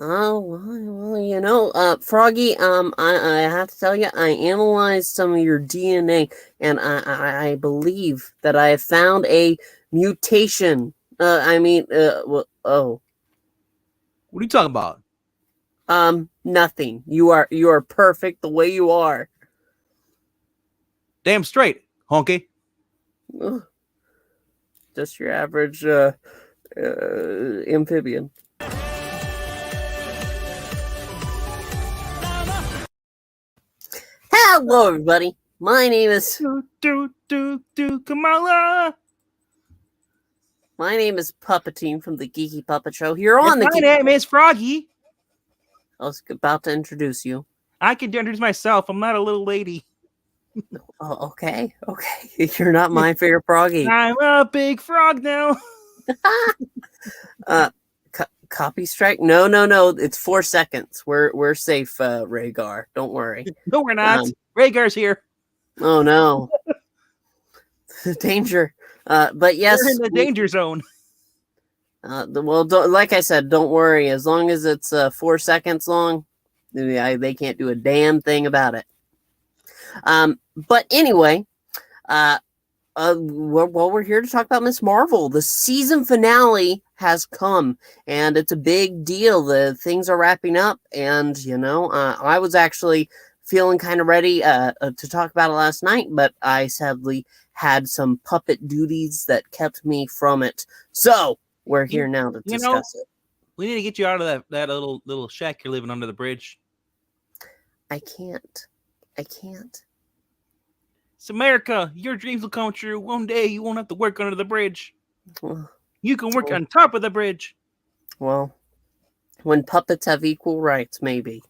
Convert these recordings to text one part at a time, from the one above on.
Oh, Froggy, I have to tell you, I analyzed some of your DNA, and I believe that I have found a mutation. What are you talking about? Nothing. You are perfect the way you are. Damn straight, honky. Ugh, just your average, amphibian. Hello, everybody. My name is Kamala. Puppetine from the Geeky Puppet Show. Here And on the my Geeky. name is Froggy. I was about to introduce you. I can introduce myself. I'm not a little lady. Oh, okay. You're not my favorite Froggy. I'm a big frog now. Copy strike? No. It's 4 seconds. We're safe, Rhaegar. Don't worry. No, we're not. Rhaegar's here. Oh no. Danger. But yes, we're in the danger zone. Like I said, don't worry. As long as it's 4 seconds long, they can't do a damn thing about it. But anyway, we're here to talk about Miss Marvel. The season finale has come, and it's a big deal. The things are wrapping up, and I was actually feeling kind of ready to talk about it last night, but I sadly had some puppet duties that kept me from it. So we're here now to discuss it. We need to get you out of that little shack you're living under the bridge. I can't. It's America. Your dreams will come true. One day you won't have to work under the bridge. You can work on top of the bridge. Well, when puppets have equal rights, maybe.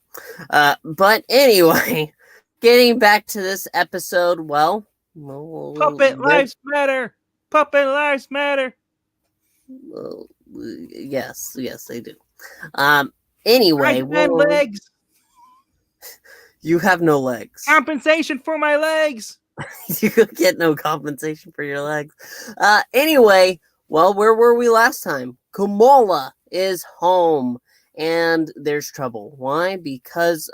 But anyway, getting back to this episode, Puppet lives matter. Puppet lives matter. Well, yes, they do. Anyway, legs. You have no legs. Compensation for my legs. You get no compensation for your legs. Anyway, where were we last time? Kamala is home, and there's trouble. Why? Because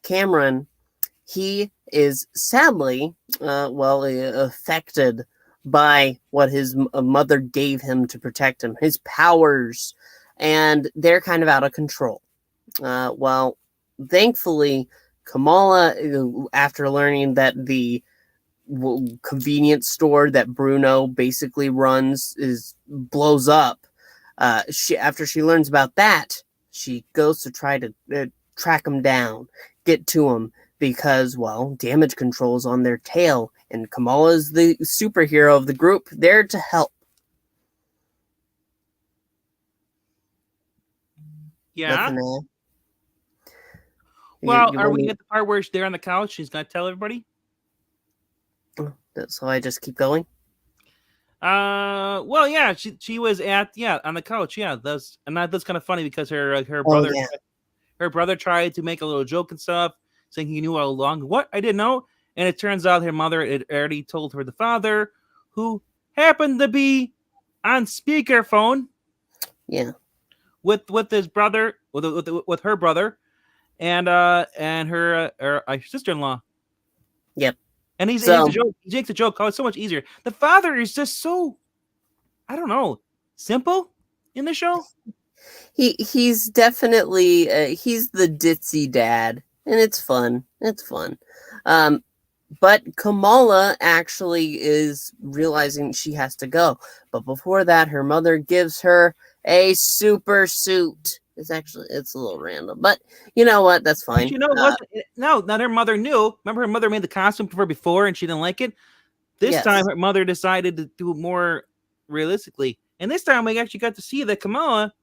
Cameron, he is sadly, affected by what his mother gave him to protect him, his powers, and they're kind of out of control. Thankfully, Kamala, after learning that the convenience store that Bruno basically runs blows up, after she learns about that, she goes to try to track him down, get to him, because, damage control is on their tail, and Kamala is the superhero of the group, there to help. Yeah. Well, are we at the part where they're on the couch? She's gonna tell everybody. So I just keep going. Well, yeah, she was on the couch. Yeah, that's kind of funny because her brother, her brother tried to make a little joke and stuff, saying he knew all along. What? I didn't know. And it turns out her mother had already told her the father, who happened to be on speakerphone. Yeah. With his brother, with her brother, and her sister-in-law. Yep. And he makes a joke. Oh, it's so much easier. The father is just so, I don't know, simple in the show. He's definitely he's the ditzy dad, and it's fun. But Kamala actually is realizing she has to go. But before that, her mother gives her a super suit. It's a little random, but you know what? That's fine. No, not her mother knew. Remember, her mother made the costume for her before, and she didn't like it. This time, her mother decided to do it more realistically, and this time we actually got to see that Kamala.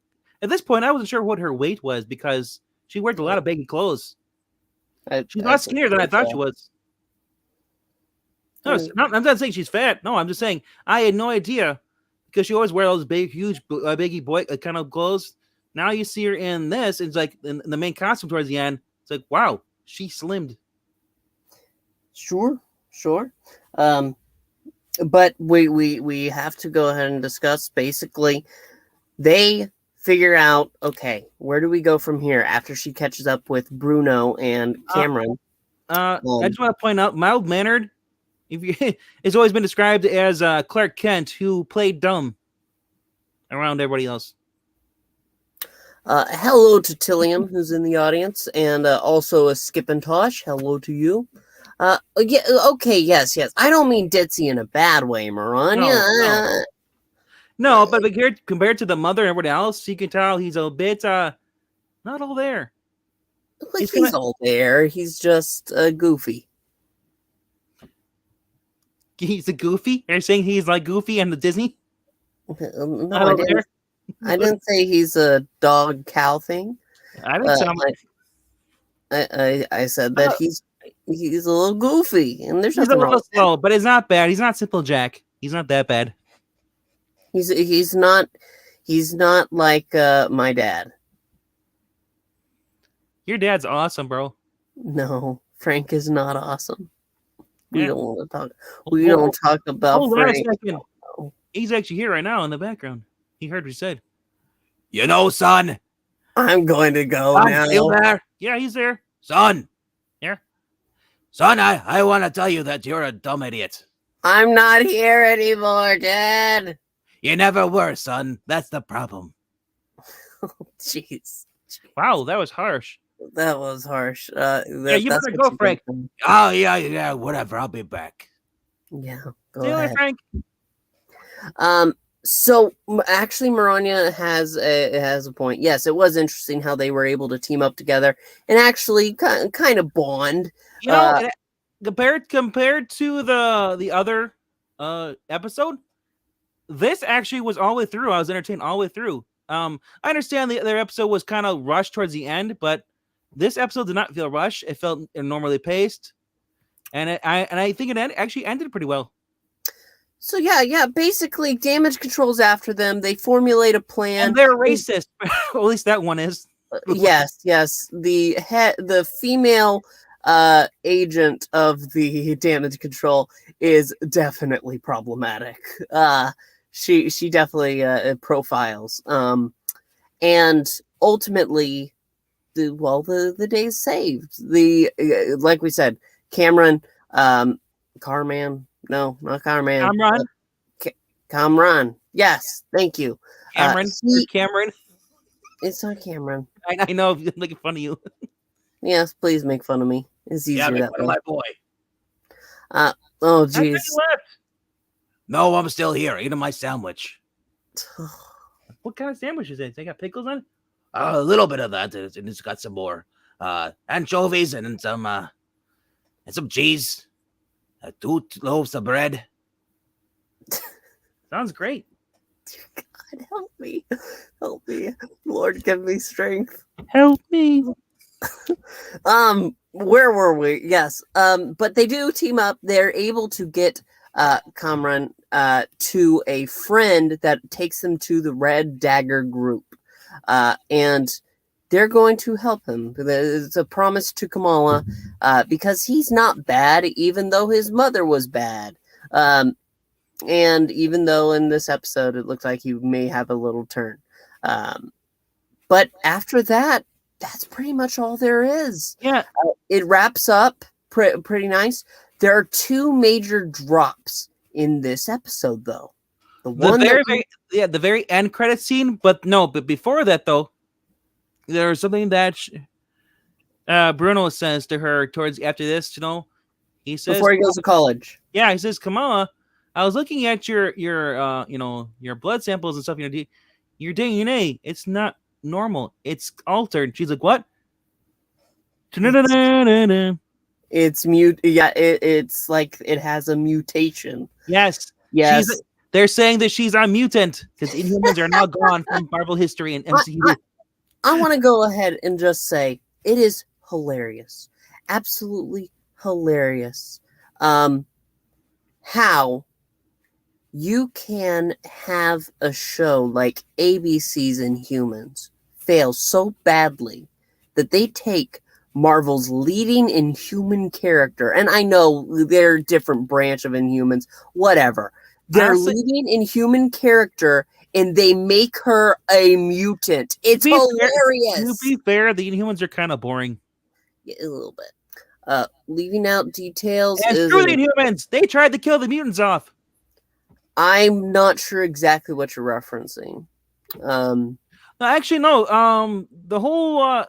At this point, I wasn't sure what her weight was because she wears a lot of baggy clothes. She's a lot skinnier than I thought she was. No, I'm not saying she's fat. No, I'm just saying I had no idea because she always wears those big, huge, baggy boy kind of clothes. Now you see her in this. It's like in the main costume towards the end. It's like, wow, she slimmed. Sure. But we have to go ahead and discuss. Basically, they figure out, okay, where do we go from here after she catches up with Bruno and Cameron? I just want to point out, mild-mannered, it's always been described as Clark Kent, who played dumb around everybody else. Hello to Tillium, who's in the audience, and also a Skip and Tosh. Hello to you. Yeah, okay, yes. I don't mean ditzy in a bad way, Maranya. No, but compared to the mother and everybody else, you can tell he's a bit not all there. Like he's all there. He's just goofy. He's a goofy? Are you saying he's like Goofy and the Disney? No, I didn't say he's a dog cow thing. I didn't I said that he's a little goofy, and there's he's a little slow, but it's not bad. He's not Simple Jack. He's not that bad. He's not like my dad. Your dad's awesome, bro. No, Frank is not awesome. We don't want to talk. We don't talk about Frank. He's actually here right now in the background. He heard what you said. You know, son. I'm going to go now. You there? Yeah, he's there. Son. Yeah. Son, I want to tell you that you're a dumb idiot. I'm not here anymore, Dad. You never were, son. That's the problem. Jeez. Wow, that was harsh. That was harsh. Yeah, you better go, Frank. Oh, yeah, whatever. I'll be back. Yeah, go ahead. Frank. So actually, Maranya has a point. Yes, it was interesting how they were able to team up together and actually kind of bond. You know, compared to the other episode, this actually was all the way through. I was entertained all the way through. I understand the other episode was kind of rushed towards the end, but this episode did not feel rushed. It felt normally paced, and I think it actually ended pretty well. So yeah. Basically, Damage Control's after them. They formulate a plan. And they're racist. At least that one is. Yes. The female agent of the Damage Control is definitely problematic. She definitely profiles. And ultimately, the day's saved. Like we said, Cameron, Carman. No, not Carman. Kamran. Yes, thank you. Cameron. Cameron. It's not Cameron. I know. I'm making fun of you. Yes, please make fun of me. It's easier make that fun way. of my boy. Oh, jeez. No, I'm still here eating my sandwich. What kind of sandwich is it? They got pickles on it? A little bit of that, and it's got some more anchovies and some cheese. 2 loaves of bread. Sounds great. God, help me. Lord, give me strength. Help me. Where were we? Yes. But they do team up. They're able to get Kamran to a friend that takes them to the Red Dagger group. And they're going to help him. It's a promise to Kamala because he's not bad, even though his mother was bad. And even though in this episode it looks like he may have a little turn. But after that, that's pretty much all there is. Yeah. It wraps up pretty nice. There are 2 major drops in this episode, though. The very end credit scene, but before that, though, there's something that Bruno says to her after this. He says before he goes to college. Yeah, he says, Kamala, I was looking at your blood samples and stuff. Your DNA, it's not normal. It's altered. She's like, what? It's mute. Yeah, it's like it has a mutation. Yes. They're saying that she's a mutant because Inhumans are now gone from Marvel history and MCU. I want to go ahead and just say it is hilarious, absolutely hilarious. How you can have a show like ABC's Inhumans fail so badly that they take Marvel's leading Inhuman character, and I know they're a different branch of Inhumans, whatever. Their leading Inhuman character and they make her a mutant. It's hilarious. To be fair, the Inhumans are kind of boring. Yeah, a little bit. Leaving out details. And screw the Inhumans. They tried to kill the mutants off. I'm not sure exactly what you're referencing. No, actually, no. The whole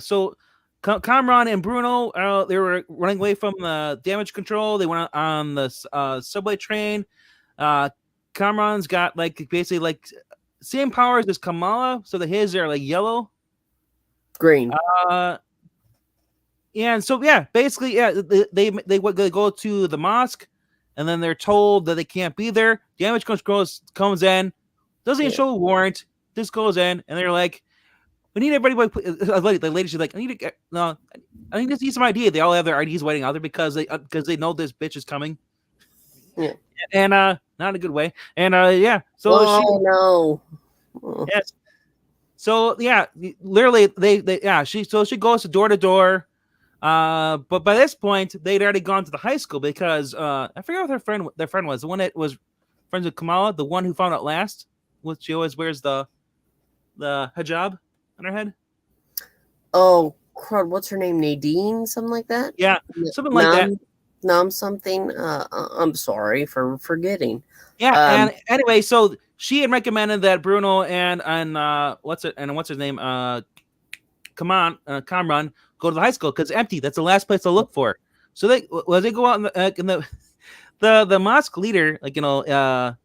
So Kamran and Bruno, they were running away from the damage control. They went on the subway train. Kamran's got basically same powers as Kamala, so his are yellow, green. And so basically they go to the mosque, and then they're told that they can't be there. Damage control comes in, doesn't even show a warrant. This goes in, and they're like, "We need everybody." The lady, she's like, "I need to see some ID." They all have their IDs waiting out there because they know this bitch is coming. Yeah, and not in a good way. And no. Yes. So literally she goes to door. But by this point they'd already gone to the high school because I forget what their friend was. The one that was friends with Kamala, the one who found out last. She always wears the hijab on her head. Oh crud! What's her name? Nadine, something like that. Yeah, something like that. Nom something. I'm sorry for forgetting. Yeah, and anyway, so she had recommended that Bruno and what's his name? Kamran go to the high school because it's empty. That's the last place to look for. So they go out in the mosque leader,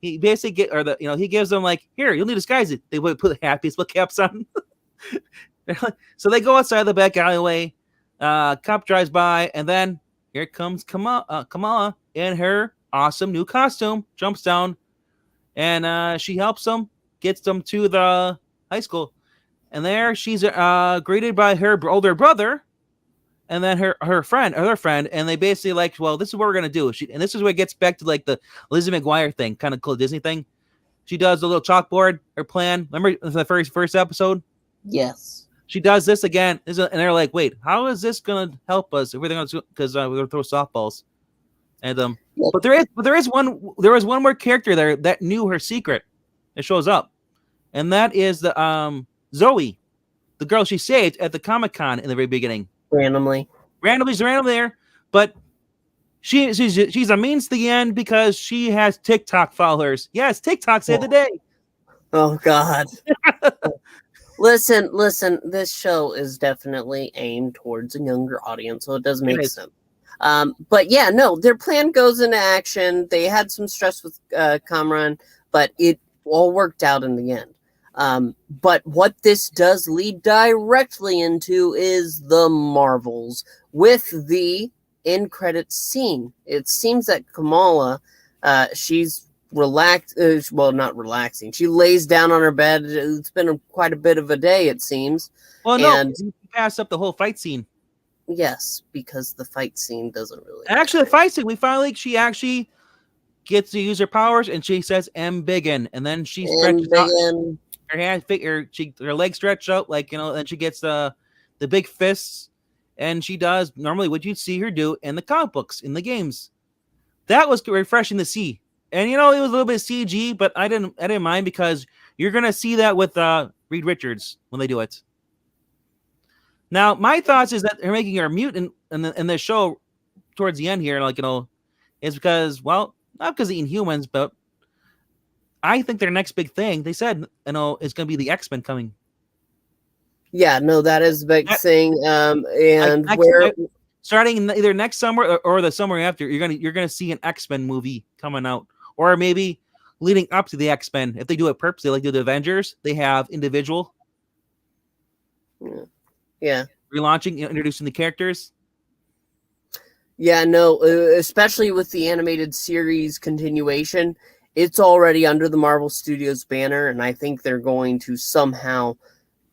he basically he gives them here, you'll need to disguise it. They would put baseball caps on. So they go outside the back alleyway. Cop drives by, and then here comes Kamala in her awesome new costume, jumps down, and she helps them, gets them to the high school. And there she's greeted by her older brother, and then her other friend, and they basically well, this is what we're gonna do. And this is where it gets back to the Lizzie McGuire thing, kind of cool Disney thing. She does the little chalkboard, her plan. Remember the first episode? Yes. She does this again, and they're like, "Wait, how is this gonna help us? Because we're gonna throw softballs." And but there was one more character there that knew her secret. It shows up, and that is the Zoe, the girl she saved at the Comic-Con in the very beginning. Randomly there, but she's a means to the end because she has TikTok followers. Yes, TikTok saved the day. Oh God. Listen, this show is definitely aimed towards a younger audience, so it does make sense. But yeah, no, their plan goes into action. They had some stress with Kamran, but it all worked out in the end. But what this does lead directly into is the Marvels with the end credits scene. It seems that Kamala, she's relaxed. Well, not relaxing. She lays down on her bed. It's been quite a bit of a day, it seems. Well, no, you passed up the whole fight scene. Yes, because the fight scene doesn't really. Actually, the fight scene, she actually gets to use her powers, and she says "Embiggen," and then she stretches out her hand, her legs stretch out, and she gets the big fists, and she does normally what you'd see her do in the comic books, in the games. That was refreshing to see. And it was a little bit CG, but I didn't mind because you're gonna see that with Reed Richards when they do it. Now, my thoughts is that they're making her a mutant in the show towards the end here, is because, well, not because of Inhumans, but I think their next big thing, they said, is gonna be the X-Men coming. Yeah, no, that is a big thing. And starting either next summer or the summer after, you're gonna see an X-Men movie coming out. Or maybe leading up to the X-Men. If they do it purposely, like do the Avengers, they have individual. Yeah. Relaunching, introducing the characters. Yeah, no, especially with the animated series continuation, it's already under the Marvel Studios banner, and I think they're going to somehow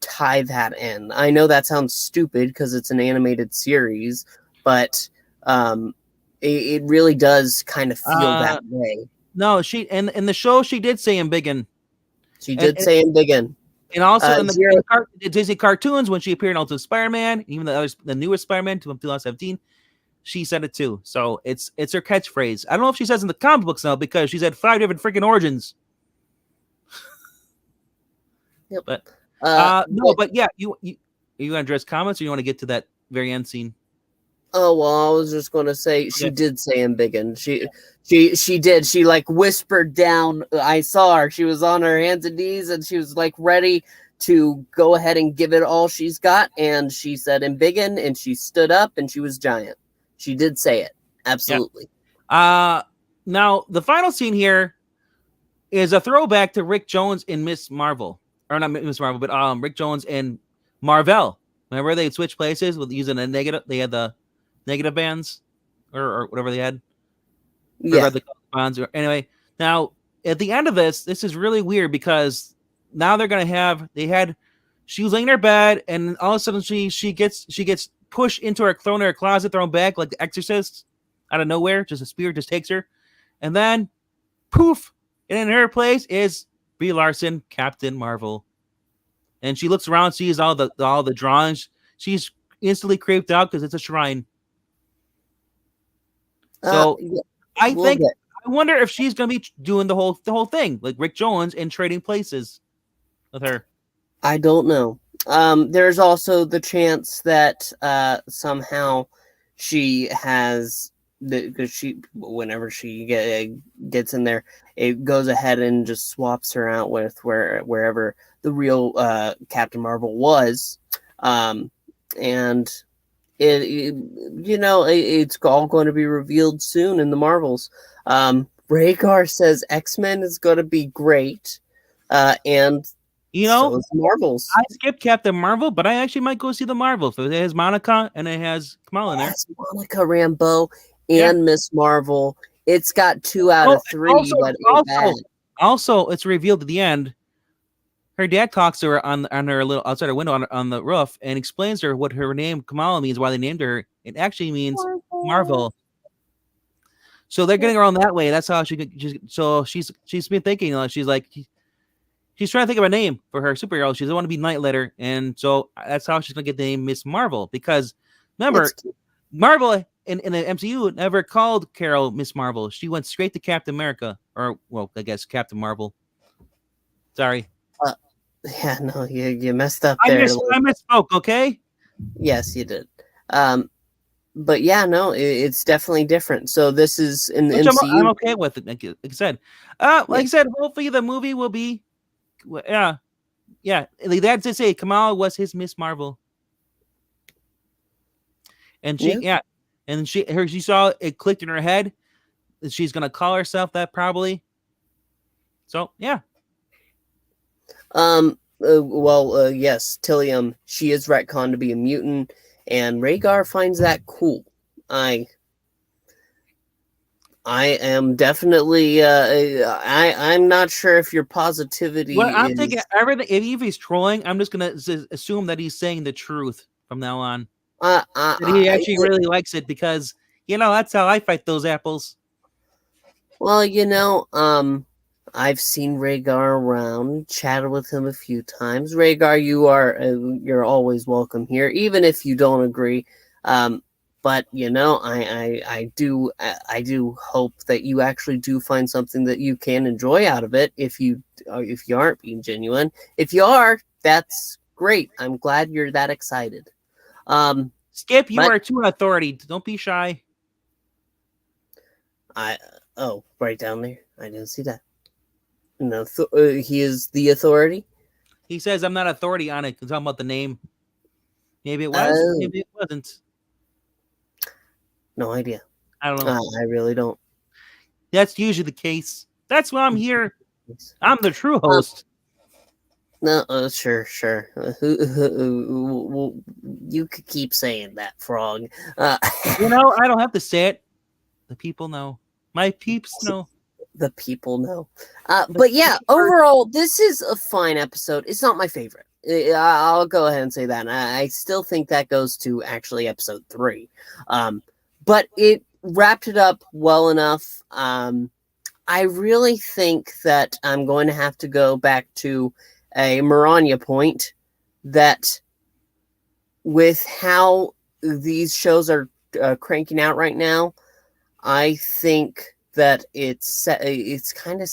tie that in. I know that sounds stupid because it's an animated series, but it really does kind of feel that way. No, in the show she did say Embiggen. She did say Embiggen. And also in the Disney cartoons when she appeared in Ultimate Spider-Man, even the newest Spider-Man 2017, she said it too. So it's her catchphrase. I don't know if she says in the comic books now because she's had 5 different freaking origins. Yep. But no, but but yeah, you want to address comments, or you want to get to that very end scene? Oh well, I was just going to say she Okay. did say embiggen. She did. She like whispered down. I saw her. She was on her hands and knees, and she was like ready to go ahead and give it all she's got. And she said embiggen, and she stood up, and she was giant. She did say it. Absolutely. Now the final scene here is a throwback to Rick Jones in Miss Marvel, or not Miss Marvel, but Rick Jones in Marvel. Remember they switched places with using a negative. They had the negative bands, or whatever they had. Yeah. The bonds. Anyway, now at the end of this is really weird because now they're gonna have she was laying in her bed and all of a sudden she gets pushed into her thrown in her closet, thrown back like the Exorcist out of nowhere. Just a spirit just takes her, and then poof, and in her place is Brie Larson, Captain Marvel, and she looks around, sees all the drawings. She's instantly creeped out because it's a shrine. So. Yeah, I wonder if she's gonna be doing the whole thing like Rick Jones and trading places with her. I don't know. There's also the chance that somehow she has because whenever she gets in there, it goes ahead and just swaps her out with wherever the real Captain Marvel was, and. It's all going to be revealed soon in the Marvels. Rhaegar says X-Men is going to be great, and so is Marvels. I skipped Captain Marvel, but I actually might go see the Marvels. It has Monica and it has Kamala in there. It has Monica Rambeau and Miss Marvel. It's got 2 out of 3 that ain't bad. Also, it's revealed at the end. Her dad talks to her on her little outside her window on the roof and explains to her what her name Kamala means, why they named her. It actually means Marvel. So they're getting around that way. That's how she's been thinking. She's like she's trying to think of a name for her superhero. She doesn't want to be Nightlighter, and so that's how she's gonna get the name Miss Marvel. Because remember, Marvel in the MCU never called Carol Miss Marvel. She went straight to Captain America, or well, I guess Captain Marvel. Sorry. Yeah, no, you messed up there. I misspoke, okay? Yes, you did. But yeah, no, it's definitely different. So this is in the MCU. I'm okay with it. Like I said, I said, hopefully the movie will be, yeah. Like that to say, Kamala was his Miss Marvel, and she saw it clicked in her head that she's gonna call herself that probably. So yeah. Yes, Tillium, she is retconned to be a mutant, and Rhaegar finds that cool. I am definitely I'm not sure if your positivity Well, I'm thinking everything. If he's trolling, I'm just gonna assume that he's saying the truth from now on. That he actually really likes it because that's how I fight those apples. Well, I've seen Rhaegar around, chatted with him a few times. Rhaegar, you're always welcome here, even if you don't agree. But I do hope that you actually do find something that you can enjoy out of it. If you aren't being genuine, if you are, that's great. I'm glad you're that excited. Skip, you are too an authority. Don't be shy. Right down there. I didn't see that. No, he is the authority. He says, "I'm not authority on it." He's talking about the name. Maybe it was. Maybe it wasn't. No idea. I don't know. I really don't. That's usually the case. That's why I'm here. I'm the true host. No, sure. You could keep saying that, Frog. I don't have to say it. The people know. My peeps know. The people know. But yeah, overall, this is a fine episode. It's not my favorite. I'll go ahead and say that. And I still think that goes to actually episode 3. But it wrapped it up well enough. I really think that I'm going to have to go back to a Maranya point that with how these shows are cranking out right now, I think that it's kind of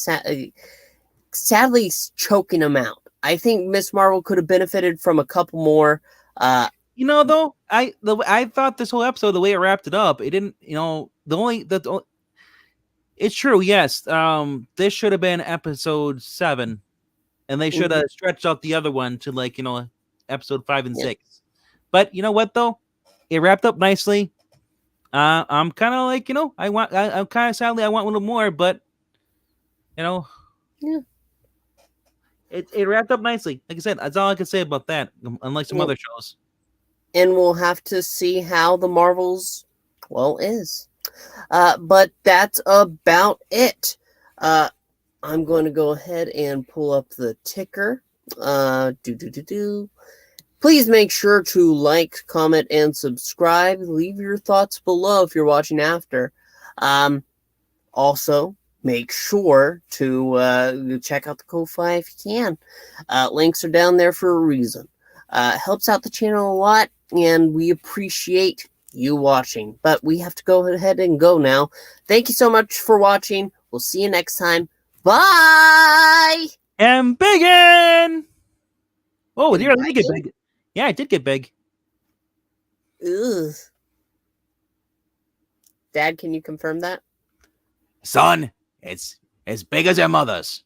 sadly choking them out. I think Miss Marvel could have benefited from a couple more. Though I thought this whole episode, the way it wrapped it up, it didn't. It's true. Yes. This should have been episode 7, and they should have stretched out the other one to episode 5 and 6. But you know what though, it wrapped up nicely. I'm kind of I'm kind of sadly I want a little more, but yeah. It wrapped up nicely. Like I said, that's all I can say about that. Unlike some other shows. And we'll have to see how the Marvels is. But that's about it. I'm going to go ahead and pull up the ticker. Please make sure to like, comment, and subscribe. Leave your thoughts below if you're watching after. Also, make sure to check out the Ko-Fi if you can. Links are down there for a reason. Helps out the channel a lot, and we appreciate you watching. But we have to go ahead and go now. Thank you so much for watching. We'll see you next time. Bye! And Biggin! Oh, dear, I did get big. Yeah, it did get big. Ugh. Dad, can you confirm that? Son, it's as big as your mother's.